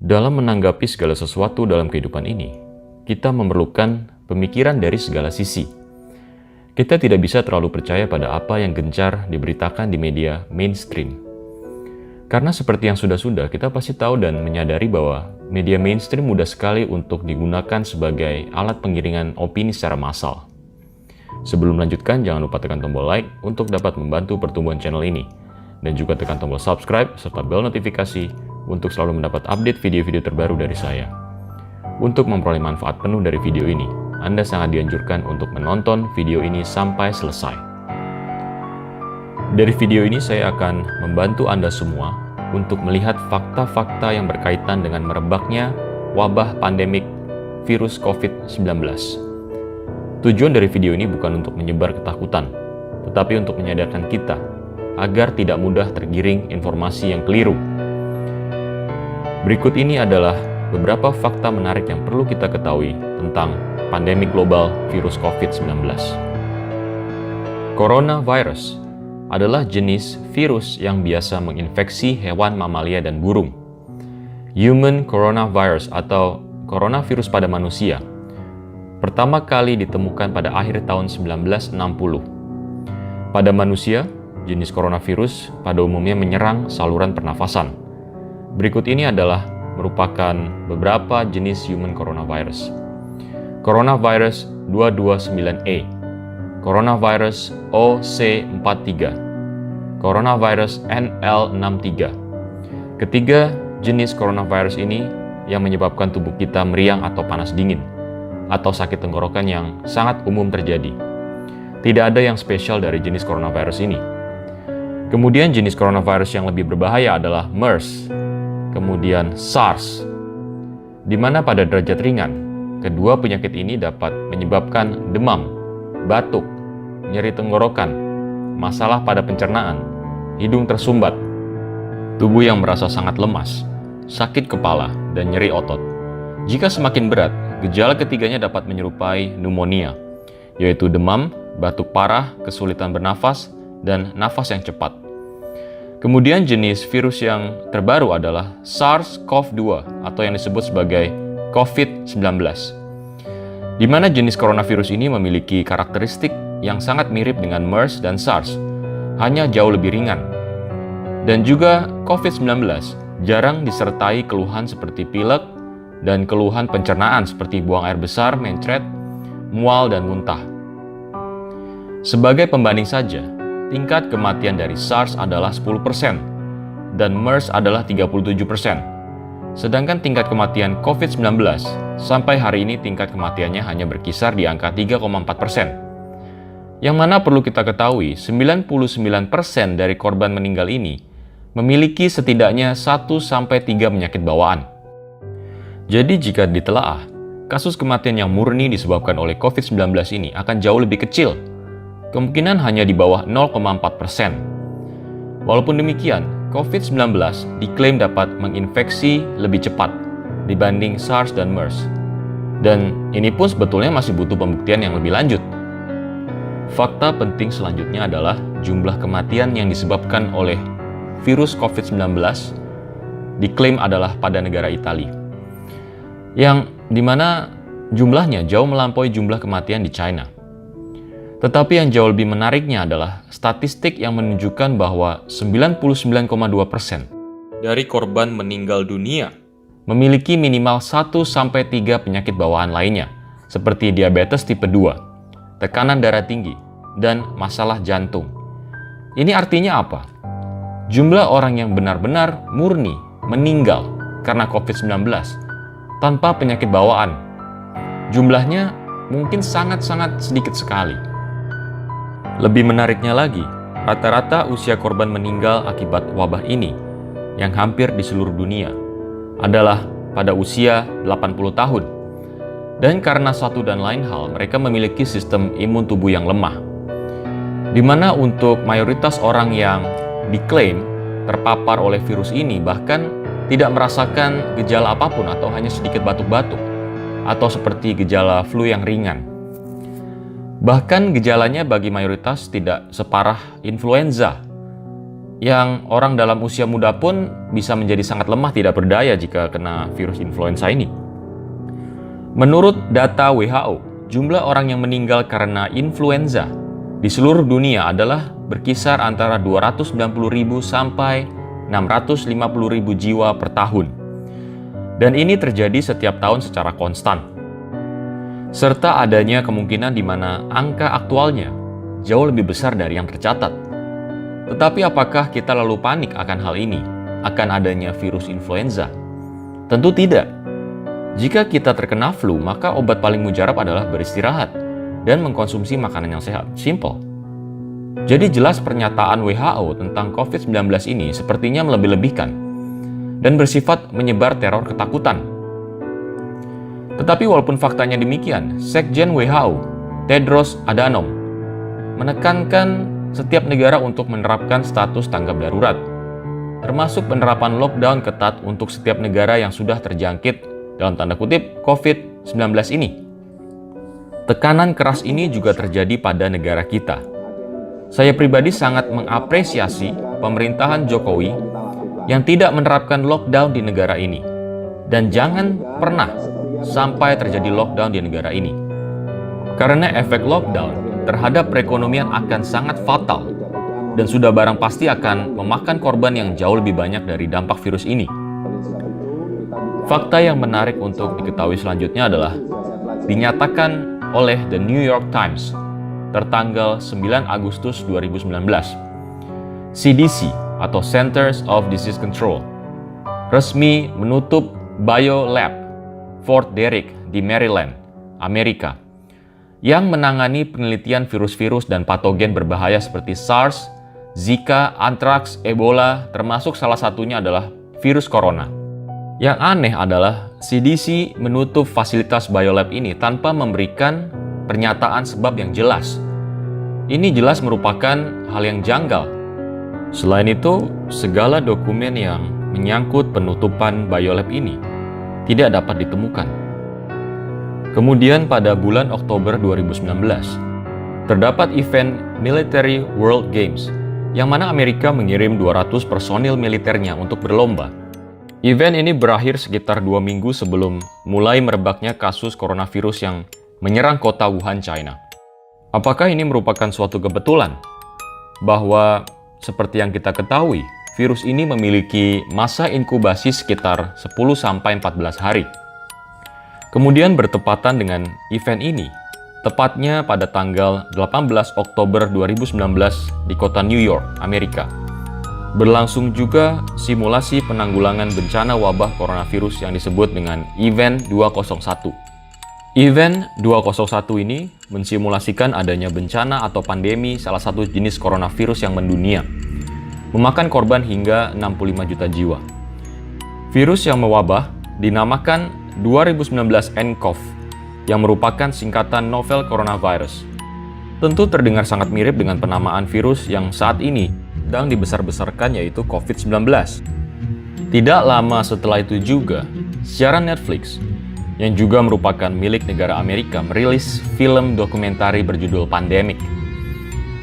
Dalam menanggapi segala sesuatu dalam kehidupan ini, kita memerlukan pemikiran dari segala sisi. Kita tidak bisa terlalu percaya pada apa yang gencar diberitakan di media mainstream. Karena seperti yang sudah-sudah, kita pasti tahu dan menyadari bahwa media mainstream mudah sekali untuk digunakan sebagai alat pengiringan opini secara massal. Sebelum melanjutkan, jangan lupa tekan tombol like untuk dapat membantu pertumbuhan channel ini. Dan juga tekan tombol subscribe serta bel notifikasi untuk selalu mendapat update video-video terbaru dari saya. Untuk memperoleh manfaat penuh dari video ini, Anda sangat dianjurkan untuk menonton video ini sampai selesai. Dari video ini saya akan membantu Anda semua untuk melihat fakta-fakta yang berkaitan dengan merebaknya wabah pandemik virus COVID-19. Tujuan dari video ini bukan untuk menyebar ketakutan, tetapi untuk menyadarkan kita agar tidak mudah tergiring informasi yang keliru. Berikut ini adalah beberapa fakta menarik yang perlu kita ketahui tentang pandemi global virus COVID-19. Coronavirus adalah jenis virus yang biasa menginfeksi hewan mamalia dan burung. Human coronavirus atau coronavirus pada manusia pertama kali ditemukan pada akhir tahun 1960. Pada manusia, jenis coronavirus pada umumnya menyerang saluran pernafasan. Berikut ini adalah merupakan beberapa jenis human coronavirus. Coronavirus 229A, Coronavirus OC43, Coronavirus NL63. Ketiga jenis coronavirus ini yang menyebabkan tubuh kita meriang atau panas dingin, atau sakit tenggorokan yang sangat umum terjadi. Tidak ada yang spesial dari jenis coronavirus ini. Kemudian jenis coronavirus yang lebih berbahaya adalah MERS, kemudian SARS, di mana pada derajat ringan, kedua penyakit ini dapat menyebabkan demam, batuk, nyeri tenggorokan, masalah pada pencernaan, hidung tersumbat, tubuh yang merasa sangat lemas, sakit kepala, dan nyeri otot. Jika semakin berat, gejala ketiganya dapat menyerupai pneumonia, yaitu demam, batuk parah, kesulitan bernafas, dan nafas yang cepat. Kemudian jenis virus yang terbaru adalah SARS-CoV-2 atau yang disebut sebagai COVID-19, di mana jenis coronavirus ini memiliki karakteristik yang sangat mirip dengan MERS dan SARS, hanya jauh lebih ringan. Dan juga COVID-19 jarang disertai keluhan seperti pilek dan keluhan pencernaan seperti buang air besar, mencret, mual, dan muntah. Sebagai pembanding saja, tingkat kematian dari SARS adalah 10% dan MERS adalah 37%. Sedangkan tingkat kematian COVID-19 sampai hari ini tingkat kematiannya hanya berkisar di angka 3,4%. Yang mana perlu kita ketahui, 99% dari korban meninggal ini memiliki setidaknya 1-3 penyakit bawaan. Jadi jika ditelaah, kasus kematian yang murni disebabkan oleh COVID-19 ini akan jauh lebih kecil. Kemungkinan hanya di bawah 0,4%. Walaupun demikian, COVID-19 diklaim dapat menginfeksi lebih cepat dibanding SARS dan MERS. Dan ini pun sebetulnya masih butuh pembuktian yang lebih lanjut. Fakta penting selanjutnya adalah jumlah kematian yang disebabkan oleh virus COVID-19 diklaim adalah pada negara Italia, yang dimana jumlahnya jauh melampaui jumlah kematian di China. Tetapi yang jauh lebih menariknya adalah statistik yang menunjukkan bahwa 99,2% dari korban meninggal dunia memiliki minimal 1-3 penyakit bawaan lainnya, seperti diabetes tipe 2, tekanan darah tinggi, dan masalah jantung. Ini artinya apa? Jumlah orang yang benar-benar murni meninggal karena COVID-19 tanpa penyakit bawaan, jumlahnya mungkin sangat-sangat sedikit sekali. Lebih menariknya lagi, rata-rata usia korban meninggal akibat wabah ini yang hampir di seluruh dunia adalah pada usia 80 tahun. Dan karena satu dan lain hal, mereka memiliki sistem imun tubuh yang lemah, di mana untuk mayoritas orang yang diklaim terpapar oleh virus ini bahkan tidak merasakan gejala apapun atau hanya sedikit batuk-batuk atau seperti gejala flu yang ringan. Bahkan gejalanya bagi mayoritas tidak separah influenza yang orang dalam usia muda pun bisa menjadi sangat lemah tidak berdaya jika kena virus influenza ini. Menurut data WHO, jumlah orang yang meninggal karena influenza di seluruh dunia adalah berkisar antara 290.000 sampai 650.000 jiwa per tahun. Dan ini terjadi setiap tahun secara konstan. Serta adanya kemungkinan di mana angka aktualnya jauh lebih besar dari yang tercatat. Tetapi apakah kita lalu panik akan hal ini? Akan adanya virus influenza? Tentu tidak. Jika kita terkena flu, maka obat paling mujarab adalah beristirahat dan mengkonsumsi makanan yang sehat. Simple. Jadi jelas pernyataan WHO tentang COVID-19 ini sepertinya melebih-lebihkan dan bersifat menyebar teror ketakutan. Tetapi walaupun faktanya demikian, Sekjen WHO, Tedros Adhanom, menekankan setiap negara untuk menerapkan status tanggap darurat, termasuk penerapan lockdown ketat untuk setiap negara yang sudah terjangkit dalam tanda kutip COVID-19 ini. Tekanan keras ini juga terjadi pada negara kita. Saya pribadi sangat mengapresiasi pemerintahan Jokowi yang tidak menerapkan lockdown di negara ini. Dan jangan pernah sampai terjadi lockdown di negara ini. Karena efek lockdown terhadap perekonomian akan sangat fatal dan sudah barang pasti akan memakan korban yang jauh lebih banyak dari dampak virus ini. Fakta yang menarik untuk diketahui selanjutnya adalah dinyatakan oleh The New York Times tertanggal 9 Agustus 2019. CDC atau Centers of Disease Control resmi menutup biolab Fort Detrick di Maryland, Amerika, yang menangani penelitian virus-virus dan patogen berbahaya seperti SARS, Zika, antraks, Ebola, termasuk salah satunya adalah virus corona. Yang aneh adalah CDC menutup fasilitas biolab ini tanpa memberikan pernyataan sebab yang jelas. Ini jelas merupakan hal yang janggal. Selain itu, segala dokumen yang menyangkut penutupan biolab ini tidak dapat ditemukan. Kemudian pada bulan Oktober 2019, terdapat event Military World Games, yang mana Amerika mengirim 200 personil militernya untuk berlomba. Event ini berakhir sekitar 2 minggu sebelum mulai merebaknya kasus coronavirus yang menyerang kota Wuhan, China. Apakah ini merupakan suatu kebetulan? Bahwa seperti yang kita ketahui, virus ini memiliki masa inkubasi sekitar 10-14 hari. Kemudian bertepatan dengan event ini, tepatnya pada tanggal 18 Oktober 2019 di kota New York, Amerika. Berlangsung juga simulasi penanggulangan bencana wabah coronavirus yang disebut dengan Event 201. Event 201 ini mensimulasikan adanya bencana atau pandemi salah satu jenis coronavirus yang mendunia, memakan korban hingga 65 juta jiwa. Virus yang mewabah dinamakan 2019 nCoV, yang merupakan singkatan novel coronavirus. Tentu terdengar sangat mirip dengan penamaan virus yang saat ini sedang dibesar-besarkan, yaitu COVID-19. Tidak lama setelah itu juga, siaran Netflix, yang juga merupakan milik negara Amerika, merilis film dokumentari berjudul Pandemic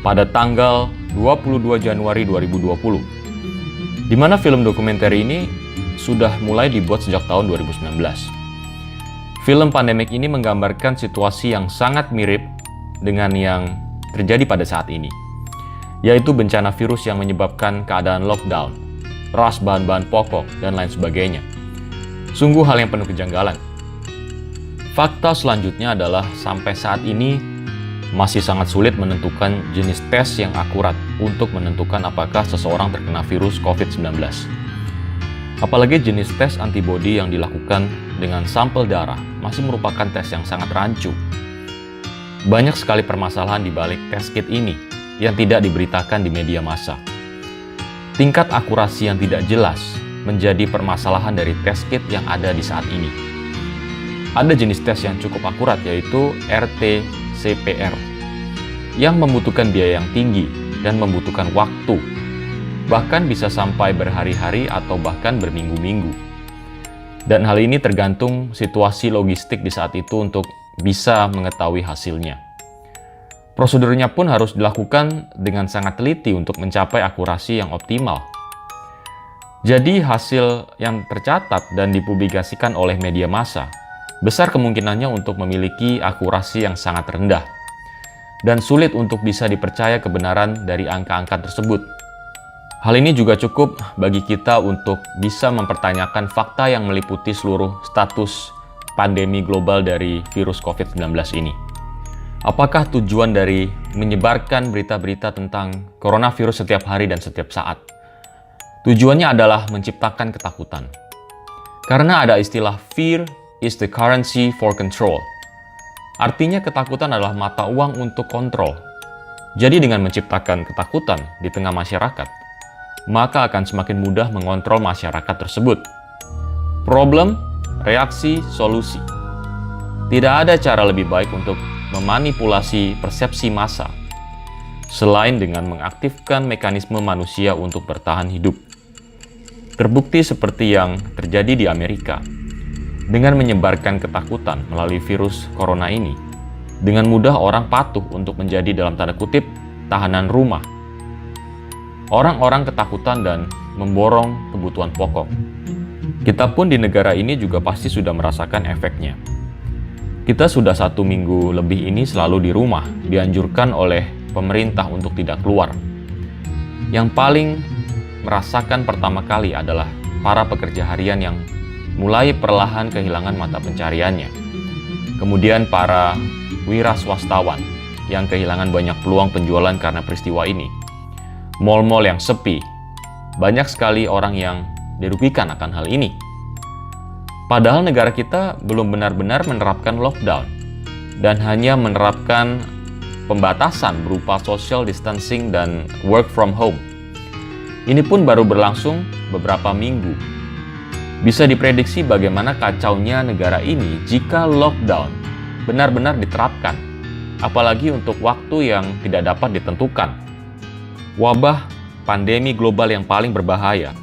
pada tanggal 22 Januari 2020, di mana film dokumenter ini sudah mulai dibuat sejak tahun 2019. Film Pandemic ini menggambarkan situasi yang sangat mirip dengan yang terjadi pada saat ini, yaitu bencana virus yang menyebabkan keadaan lockdown, ras bahan-bahan pokok, dan lain sebagainya. Sungguh hal yang penuh kejanggalan. Fakta selanjutnya adalah sampai saat ini masih sangat sulit menentukan jenis tes yang akurat untuk menentukan apakah seseorang terkena virus COVID-19. Apalagi jenis tes antibodi yang dilakukan dengan sampel darah masih merupakan tes yang sangat rancu. Banyak sekali permasalahan di balik tes kit ini yang tidak diberitakan di media massa. Tingkat akurasi yang tidak jelas menjadi permasalahan dari tes kit yang ada di saat ini. Ada jenis tes yang cukup akurat, yaitu RT-PCR, yang membutuhkan biaya yang tinggi dan membutuhkan waktu, bahkan bisa sampai berhari-hari atau bahkan berminggu-minggu. Dan hal ini tergantung situasi logistik di saat itu untuk bisa mengetahui hasilnya. Prosedurnya pun harus dilakukan dengan sangat teliti untuk mencapai akurasi yang optimal. Jadi hasil yang tercatat dan dipublikasikan oleh media massa besar kemungkinannya untuk memiliki akurasi yang sangat rendah dan sulit untuk bisa dipercaya kebenaran dari angka-angka tersebut. Hal ini juga cukup bagi kita untuk bisa mempertanyakan fakta yang meliputi seluruh status pandemi global dari virus COVID-19 ini. Apakah tujuan dari menyebarkan berita-berita tentang coronavirus setiap hari dan setiap saat? Tujuannya adalah menciptakan ketakutan. Karena ada istilah fear is the currency for control. Artinya ketakutan adalah mata uang untuk kontrol. Jadi dengan menciptakan ketakutan di tengah masyarakat, maka akan semakin mudah mengontrol masyarakat tersebut. Problem, reaksi, solusi. Tidak ada cara lebih baik untuk memanipulasi persepsi massa selain dengan mengaktifkan mekanisme manusia untuk bertahan hidup. Terbukti seperti yang terjadi di Amerika. Dengan menyebarkan ketakutan melalui virus corona ini, dengan mudah orang patuh untuk menjadi dalam tanda kutip tahanan rumah. Orang-orang ketakutan dan memborong kebutuhan pokok. Kita pun di negara ini juga pasti sudah merasakan efeknya. Kita sudah 1 minggu lebih ini selalu di rumah, dianjurkan oleh pemerintah untuk tidak keluar. Yang paling merasakan pertama kali adalah para pekerja harian yang mulai perlahan kehilangan mata pencariannya. Kemudian para wira swastawan yang kehilangan banyak peluang penjualan karena peristiwa ini. Mal-mal yang sepi, banyak sekali orang yang dirugikan akan hal ini. Padahal negara kita belum benar-benar menerapkan lockdown dan hanya menerapkan pembatasan berupa social distancing dan work from home. Ini pun baru berlangsung beberapa minggu. Bisa diprediksi bagaimana kacaunya negara ini jika lockdown benar-benar diterapkan, apalagi untuk waktu yang tidak dapat ditentukan. Wabah pandemi global yang paling berbahaya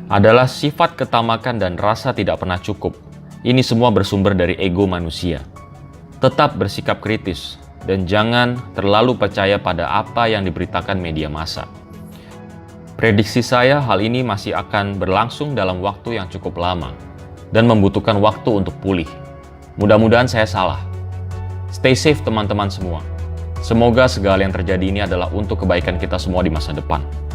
adalah sifat ketamakan dan rasa tidak pernah cukup. Ini semua bersumber dari ego manusia. Tetap bersikap kritis dan jangan terlalu percaya pada apa yang diberitakan media massa. Prediksi saya hal ini masih akan berlangsung dalam waktu yang cukup lama dan membutuhkan waktu untuk pulih. Mudah-mudahan saya salah. Stay safe teman-teman semua. Semoga segala yang terjadi ini adalah untuk kebaikan kita semua di masa depan.